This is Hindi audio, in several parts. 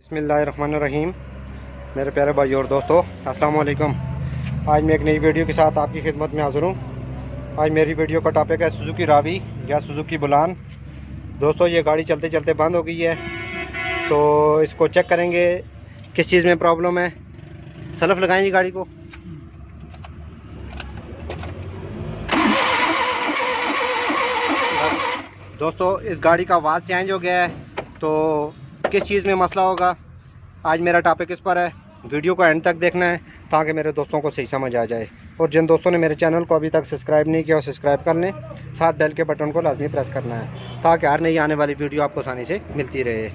बिस्मिल्लाहिर्रहमानिर्रहीम। मेरे प्यारे भाई और दोस्तों, अस्सलाम वालेकुम। आज मैं एक नई वीडियो के साथ आपकी खिदमत में हाज़िर हूँ। आज मेरी वीडियो का टॉपिक है सुजुकी रावी या सुजुकी बुलान। दोस्तों, ये गाड़ी चलते चलते बंद हो गई है, तो इसको चेक करेंगे किस चीज़ में प्रॉब्लम है। सलफ लगाएंगे गाड़ी को। दोस्तों, इस गाड़ी का आवाज़ चेंज हो गया है, तो किस चीज़ में मसला होगा, आज मेरा टॉपिक इस पर है। वीडियो को एंड तक देखना है ताकि मेरे दोस्तों को सही समझ आ जाए। और जिन दोस्तों ने मेरे चैनल को अभी तक सब्सक्राइब नहीं किया, सब्सक्राइब कर लें। साथ बेल के बटन को लाजमी प्रेस करना है ताकि हर नई आने वाली वीडियो आपको आसानी से मिलती रहे।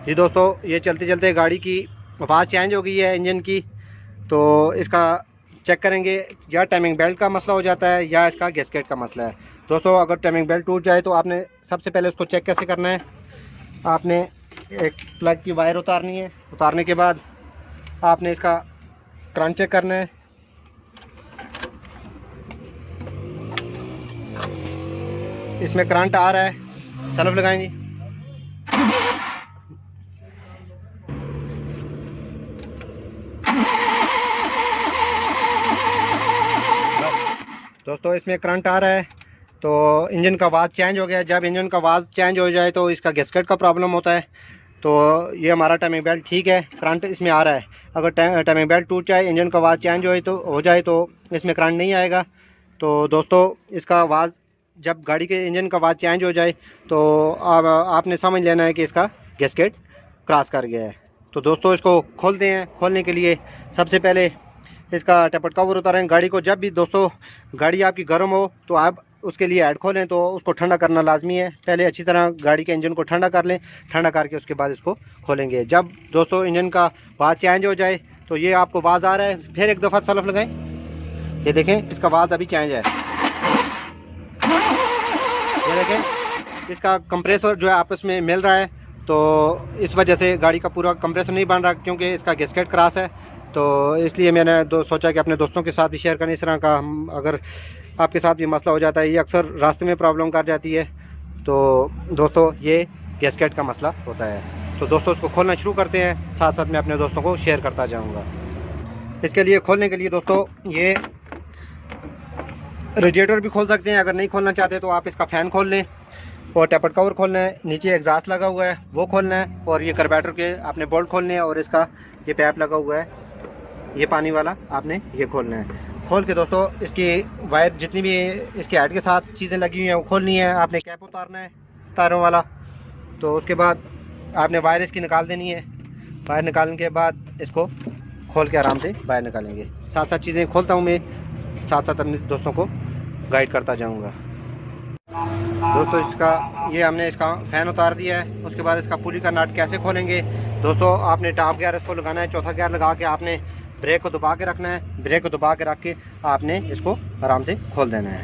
जी दोस्तों, ये चलते चलते गाड़ी की आवाज़ चेंज हो गई है इंजन की, तो इसका चेक करेंगे। या टाइमिंग बेल्ट का मसला हो जाता है या इसका गैसकेट का मसला है। दोस्तों, अगर टाइमिंग बेल्ट टूट जाए तो आपने सबसे पहले उसको चेक कैसे करना है। आपने एक प्लग की वायर उतारनी है। उतारने के बाद आपने इसका करंट चेक करना है। इसमें करंट आ रहा है, सल्फ लगाएंगे। दोस्तों, इसमें करंट आ रहा है तो इंजन का आवाज़ चेंज हो गया। जब इंजन का आवाज़ चेंज हो जाए तो इसका गैसकेट का प्रॉब्लम होता है। तो ये हमारा टाइमिंग बेल्ट ठीक है, करंट इसमें आ रहा है। अगर टाइमिंग बेल्ट टूट जाए, इंजन का आवाज़ चेंज हो जाए तो इसमें करंट नहीं आएगा। तो दोस्तों, इसका आवाज़ जब गाड़ी के इंजन का आवाज़ चेंज हो जाए तो आपने समझ लेना है कि इसका गैसकेट क्रॉस कर गया है। तो दोस्तों, इसको खोलते हैं। खोलने के लिए सबसे पहले इसका टपट कवर उतारें गाड़ी को। जब भी दोस्तों गाड़ी आपकी गर्म हो तो आप उसके लिए ऐड खोलें, तो उसको ठंडा करना लाजमी है। पहले अच्छी तरह गाड़ी के इंजन को ठंडा कर लें। ठंडा करके उसके बाद इसको खोलेंगे। जब दोस्तों इंजन का आवाज़ चेंज हो जाए तो ये आपको आवाज़ आ रहा है, फिर एक दफ़ा सल्फ लगाएं। ये देखें, इसका आवाज़ अभी चेंज है। ये देखें, इसका कंप्रेसर जो है आपस में मिल रहा है, तो इस वजह से गाड़ी का पूरा कंप्रेसर नहीं बन रहा क्योंकि इसका गैसकेट क्रॉस है। तो इसलिए मैंने सोचा कि अपने दोस्तों के साथ भी शेयर करें। इस तरह का अगर आपके साथ भी मसला हो जाता है, ये अक्सर रास्ते में प्रॉब्लम कर जाती है, तो दोस्तों ये गैसकेट का मसला होता है। तो दोस्तों, इसको खोलना शुरू करते हैं। साथ साथ मैं अपने दोस्तों को शेयर करता जाऊंगा। इसके लिए खोलने के लिए दोस्तों ये रेडिएटर भी खोल सकते हैं। अगर नहीं खोलना चाहते तो आप इसका फ़ैन खोल लें। और टैपट कवर खोलना है, नीचे एग्जॉस्ट लगा हुआ है वो खोलना है, और ये कार्बोरेटर के आपने बोल्ट खोलने हैं, और इसका ये पैप लगा हुआ है, ये पानी वाला आपने ये खोलना है। खोल के दोस्तों इसकी वायर जितनी भी इसके हेड के साथ चीज़ें लगी हुई हैं वो खोलनी है। आपने कैप उतारना है तारों वाला। तो उसके बाद आपने वायर इसकी निकाल देनी है। वायर निकालने के बाद इसको खोल के आराम से बाहर निकालेंगे। साथ साथ चीज़ें खोलता हूँ मैं, साथ साथ अपने दोस्तों को गाइड करता जाऊँगा। दोस्तों, ये हमने इसका फ़ैन उतार दिया है। उसके बाद इसका पुली का नट कैसे खोलेंगे। दोस्तों, आपने टॉप गियर इसको लगाना है। चौथा गियर लगा के आपने ब्रेक को दबा के रखना है। ब्रेक को दबा के रख के आपने इसको आराम से खोल देना है।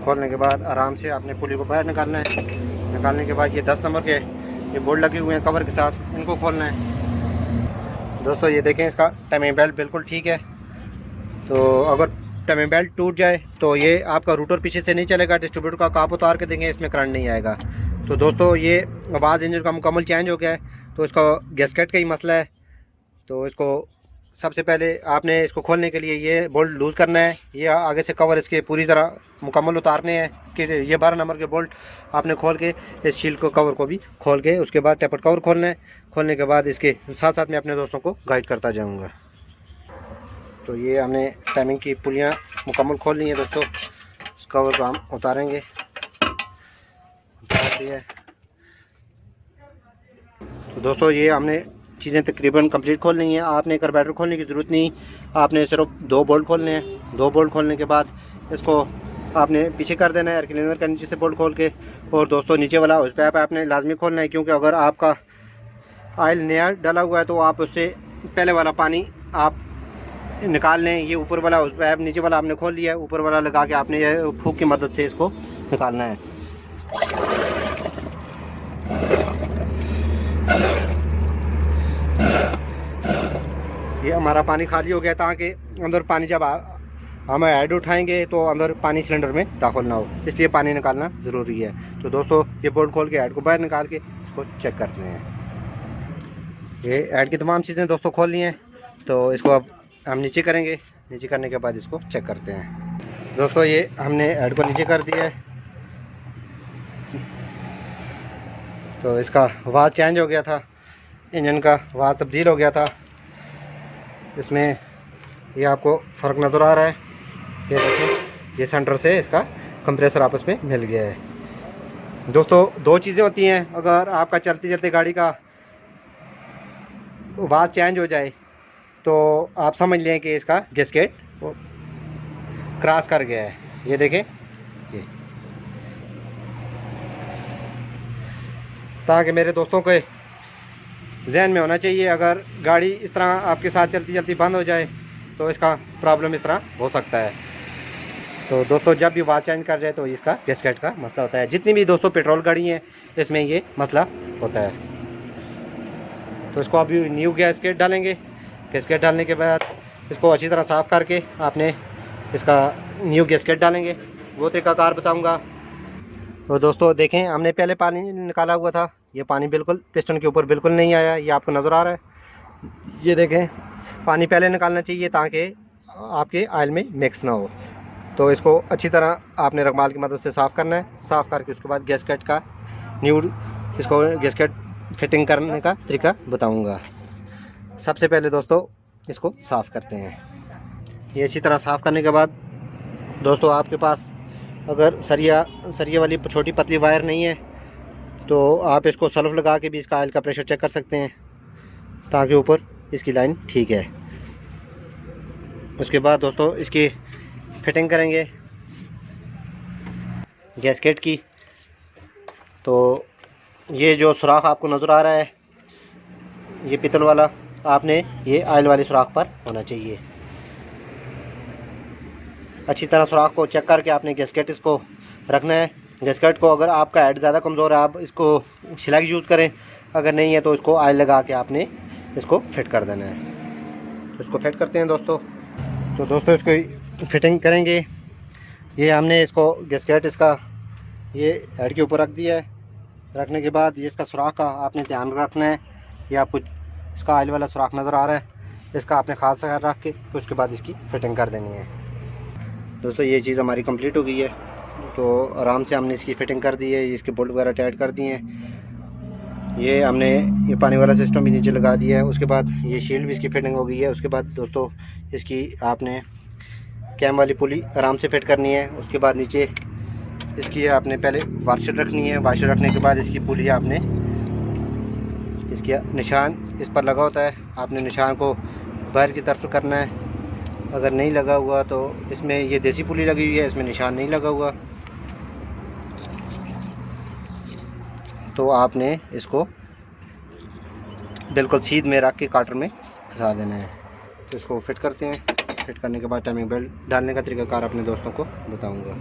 खोलने के बाद आराम से आपने पुली को बाहर निकालना है। निकालने के बाद ये 10 नंबर के ये बोर्ड लगे हुए हैं कवर के साथ, इनको खोलना है। दोस्तों, ये देखें, इसका टाइमिंग बेल्ट बिल्कुल ठीक है। तो अगर टाइमिंग बेल्ट टूट जाए तो ये आपका रूटर पीछे से नहीं चलेगा। डिस्ट्रीब्यूटर का काप उतार के देंगे, इसमें करंट नहीं आएगा। तो दोस्तों, ये आवाज़ इंजन का मुकम्मल चेंज हो गया है, तो इसका गैसकेट का ही मसला है। तो इसको सबसे पहले आपने इसको खोलने के लिए ये बोल्ट लूज़ करना है। ये आगे से कवर इसके पूरी तरह मुकम्मल उतारने हैं कि ये 12 नंबर के बोल्ट आपने खोल के इस शील्ड को कवर को भी खोल के उसके बाद टैपट कवर खोलना है। खोलने के बाद इसके साथ साथ मैं अपने दोस्तों को गाइड करता जाऊँगा। तो ये हमने टाइमिंग की पुलियाँ मुकम्मल खोल ली हैं दोस्तों। इस कवर को हम उतारेंगे। उतार दिया। तो दोस्तों, ये हमने चीज़ें तकरीबन कंप्लीट खोल ली हैं। आपने कार्बोरेटर खोलने की ज़रूरत नहीं, आपने सिर्फ 2 बोल्ट खोलने हैं। 2 बोल्ट खोलने के बाद इसको आपने पीछे कर देना है, एयर क्लीनर का नीचे से बोल्ट खोल के। और दोस्तों, नीचे वाला उस पैप आपने लाजमी खोलना है, क्योंकि अगर आपका ऑयल नया डाला हुआ है तो आप उससे पहले वाला पानी आप निकाल लें। ये ऊपर वाला उस पैप, नीचे वाला आपने खोल लिया है, ऊपर वाला लगा के आपने ये फूक की मदद से इसको निकालना है। ये हमारा पानी खाली हो गया, ताकि अंदर पानी जब हम ऐड उठाएंगे तो अंदर पानी सिलेंडर में दाखिल ना हो, इसलिए पानी निकालना ज़रूरी है। तो दोस्तों ये बोल्ट खोल के ऐड को बाहर निकाल के इसको चेक करते हैं। ये ऐड की तमाम चीज़ें दोस्तों खोल ली हैं, तो इसको अब हम नीचे करेंगे। नीचे करने के बाद इसको चेक करते हैं। दोस्तों ये हमने ऐड को नीचे कर दिया है, तो इसका आवाज़ चेंज हो गया था, इंजन का आवाज़ तब्दील हो गया था। इसमें ये आपको फ़र्क नज़र आ रहा है, ये देखिए, ये सेंटर से इसका कंप्रेसर आपस में मिल गया है। दोस्तों दो चीज़ें होती हैं, अगर आपका चलते चलते गाड़ी का आवाज़ चेंज हो जाए तो आप समझ लें कि इसका गैस्केट क्रॉस कर गया है। ये देखें, ये ताकि मेरे दोस्तों के जहन में होना चाहिए, अगर गाड़ी इस तरह आपके साथ चलती चलती बंद हो जाए तो इसका प्रॉब्लम इस तरह हो सकता है। तो दोस्तों जब भी आवाज़ चेंज कर जाए तो इसका गैस्केट का मसला होता है। जितनी भी दोस्तों पेट्रोल गाड़ी हैं इसमें ये मसला होता है। तो इसको अभी न्यू गैस्केट डालेंगे। गैस्केट डालने के बाद इसको अच्छी तरह साफ़ करके आपने इसका न्यू गैस्केट डालेंगे, वो तरीकाकार बताऊँगा। तो दोस्तों देखें, हमने पहले पानी निकाला हुआ था, ये पानी बिल्कुल पिस्टन के ऊपर बिल्कुल नहीं आया, ये आपको नज़र आ रहा है। ये देखें, पानी पहले निकालना चाहिए ताकि आपके ऑयल में मिक्स ना हो। तो इसको अच्छी तरह आपने रगमाल की मदद से साफ़ करना है। साफ़ करके उसके बाद गैस्केट का न्यू इसको गैस्केट फिटिंग करने का तरीका बताऊंगा। सबसे पहले दोस्तों इसको साफ़ करते हैं। ये अच्छी तरह साफ़ करने के बाद दोस्तों आपके पास अगर सरिया वाली छोटी पतली वायर नहीं है तो आप इसको सल्फ लगा के भी इसका ऑयल का प्रेशर चेक कर सकते हैं, ताकि ऊपर इसकी लाइन ठीक है। उसके बाद दोस्तों इसकी फिटिंग करेंगे गैस्केट की। तो ये जो सुराख आपको नज़र आ रहा है, ये पितल वाला, आपने ये ऑयल वाले सुराख पर होना चाहिए। अच्छी तरह सुराख को चेक करके आपने गैस्केट इसको रखना है। गैस्केट को अगर आपका हेड ज़्यादा कमज़ोर है आप इसको शिला की यूज़ करें, अगर नहीं है तो इसको ऑयल लगा के आपने इसको फिट कर देना है। तो इसको फिट करते हैं दोस्तों। तो दोस्तों इसको फिटिंग करेंगे। ये हमने इसको गैस्केट इसका ये हेड के ऊपर रख दिया है। रखने के बाद ये इसका सुराख का आपने ध्यान रखना है। ये आपको इसका ऑयल वाला सुराख नज़र आ रहा है, इसका आपने खास सा रख के तो उसके बाद इसकी फ़िटिंग कर देनी है। दोस्तों ये चीज़ हमारी कंप्लीट हो गई है, तो आराम से हमने इसकी फ़िटिंग कर दी है। इसके बोल्ट वगैरह टाइट कर दिए हैं। ये हमने ये पानी वाला सिस्टम भी नीचे लगा दिया है। उसके बाद ये शील्ड भी इसकी फ़िटिंग हो गई है। उसके बाद दोस्तों इसकी आपने कैम वाली पुली आराम से फिट करनी है। उसके बाद नीचे इसकी आपने पहले वाशर रखनी है। वाशर रखने के बाद इसकी पुली आपने इसकी निशान इस पर लगा होता है, आपने निशान को बाहर की तरफ करना है। अगर नहीं लगा हुआ तो इसमें ये देसी पुली लगी हुई है, इसमें निशान नहीं लगा हुआ, तो आपने इसको बिल्कुल सीध में रख के काटर में फंसा देना है। तो इसको फिट करते हैं। फिट करने के बाद टाइमिंग बेल्ट डालने का तरीकाकार अपने दोस्तों को बताऊंगा।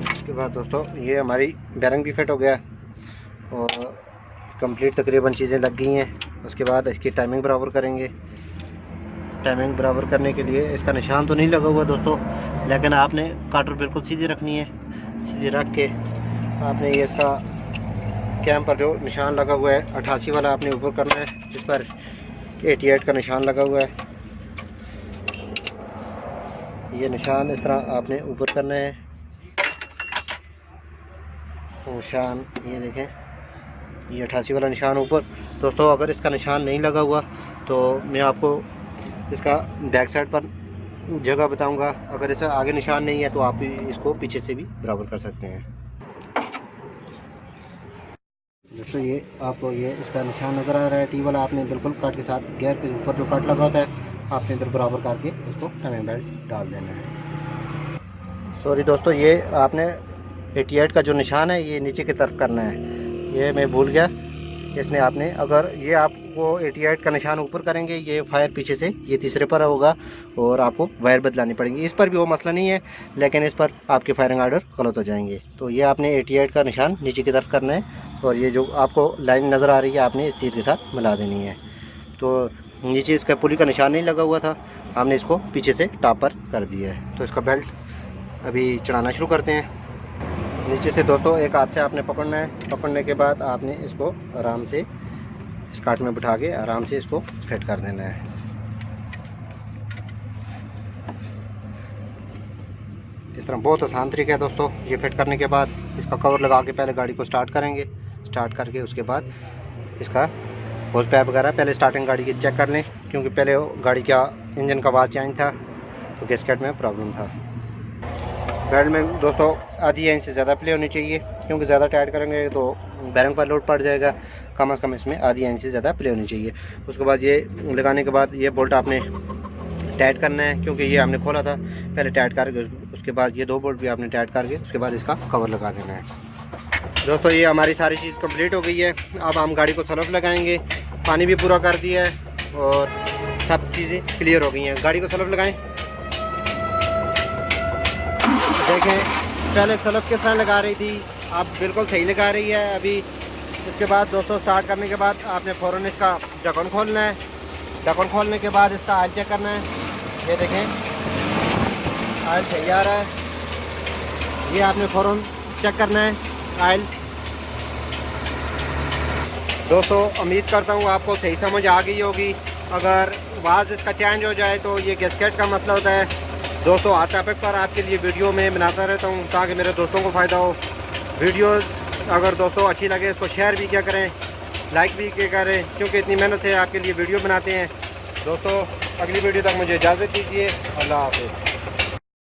उसके बाद दोस्तों ये हमारी बैरिंग भी फिट हो गया और कंप्लीट तकरीबन चीज़ें लग गई हैं। उसके बाद इसकी टाइमिंग बराबर करेंगे। टाइमिंग बराबर करने के लिए इसका निशान तो नहीं लगा हुआ दोस्तों, लेकिन आपने काटर बिल्कुल सीधी रखनी है। सीधी रख के आपने ये इसका कैम पर जो निशान लगा हुआ है 88 वाला आपने ऊपर करना है, जिस पर 88 का निशान लगा हुआ है। ये निशान इस तरह आपने ऊपर करना है। निशान ये देखें, ये 88 वाला निशान ऊपर। दोस्तों अगर इसका निशान नहीं लगा हुआ तो मैं आपको इसका बैक साइड पर जगह बताऊंगा। अगर इसका आगे निशान नहीं है तो आप इसको पीछे से भी बराबर कर सकते हैं। दोस्तों ये आपको ये इसका निशान नज़र आ रहा है टी वाला, आपने बिल्कुल कट के साथ गियर के ऊपर जो कट लगा होता है आपने इधर बराबर करके इसको टाइमिंग बेल्ट डाल देना है। सॉरी दोस्तों, ये आपने 88 का जो निशान है ये नीचे की तरफ करना है, ये मैं भूल गया। इसने आपने अगर ये आपको 88 का निशान ऊपर करेंगे, ये फायर पीछे से ये तीसरे पर होगा और आपको वायर बदलानी पड़ेगी। इस पर भी वो मसला नहीं है, लेकिन इस पर आपके फायरिंग आर्डर गलत हो जाएंगे। तो ये आपने 88 का निशान नीचे की तरफ करना है और ये जो आपको लाइन नज़र आ रही है आपने इस तीर के साथ मिला देनी है। तो नीचे इसका पुली का निशान नहीं लगा हुआ था, हमने इसको पीछे से टॉपर कर दिया है। तो इसका बेल्ट अभी चढ़ाना शुरू करते हैं। नीचे से दोस्तों एक हाथ से आपने पकड़ना है, पकड़ने के बाद आपने इसको आराम से इस काट में बिठा के आराम से इसको फिट कर देना है। इस तरह बहुत आसान तरीका है दोस्तों। ये फिट करने के बाद इसका कवर लगा के पहले गाड़ी को स्टार्ट करेंगे, स्टार्ट करके उसके बाद इसका होज पाइप वगैरह पहले स्टार्टिंग गाड़ी की चेक कर लें, क्योंकि पहले गाड़ी का इंजन का आवाज़ चेंज था तो गैसकेट में प्रॉब्लम था। बेल्ट में दोस्तों आधी इंच से ज़्यादा प्ले होनी चाहिए, क्योंकि ज़्यादा टाइट करेंगे तो बैरिंग पर लोड पड़ जाएगा। कम से कम इसमें आधी इंच से ज़्यादा प्ले होनी चाहिए। उसके बाद ये लगाने के बाद ये बोल्ट आपने टाइट करना है, क्योंकि ये हमने खोला था, पहले टाइट करके उसके बाद ये 2 बोल्ट भी आपने टाइट करके उसके बाद इसका कवर लगा देना है। दोस्तों ये हमारी सारी चीज़ कंप्लीट हो गई है। अब हम गाड़ी को सलफ लगाएंगे, पानी भी पूरा कर दिया है और सब चीज़ें क्लियर हो गई हैं। गाड़ी को सलफ लगाएं। देखें पहले सलफ किस तरह लगा रही थी, अब बिल्कुल सही लगा रही है अभी। इसके बाद दोस्तों स्टार्ट करने के बाद आपने फ़ौरन इसका ढक्कन खोलना है। ढक्कन खोलने के बाद इसका ऑयल चेक करना है। ये देखें ऑयल सही आ रहा है, ये आपने फ़ौरन चेक करना है ऑयल। दोस्तों उम्मीद करता हूँ आपको सही समझ आ गई होगी। अगर आवाज़ इसका चेंज हो जाए तो ये गैसकेट का मसला होता है। दोस्तों हर टॉपिक पर आपके लिए वीडियो में बनाता रहता हूँ ताकि मेरे दोस्तों को फ़ायदा हो। वीडियो अगर दोस्तों अच्छी लगे इसको शेयर भी क्या करें, लाइक भी क्या करें, क्योंकि इतनी मेहनत से आपके लिए वीडियो बनाते हैं। दोस्तों अगली वीडियो तक मुझे इजाज़त दीजिए। अल्लाह हाफ़िज़।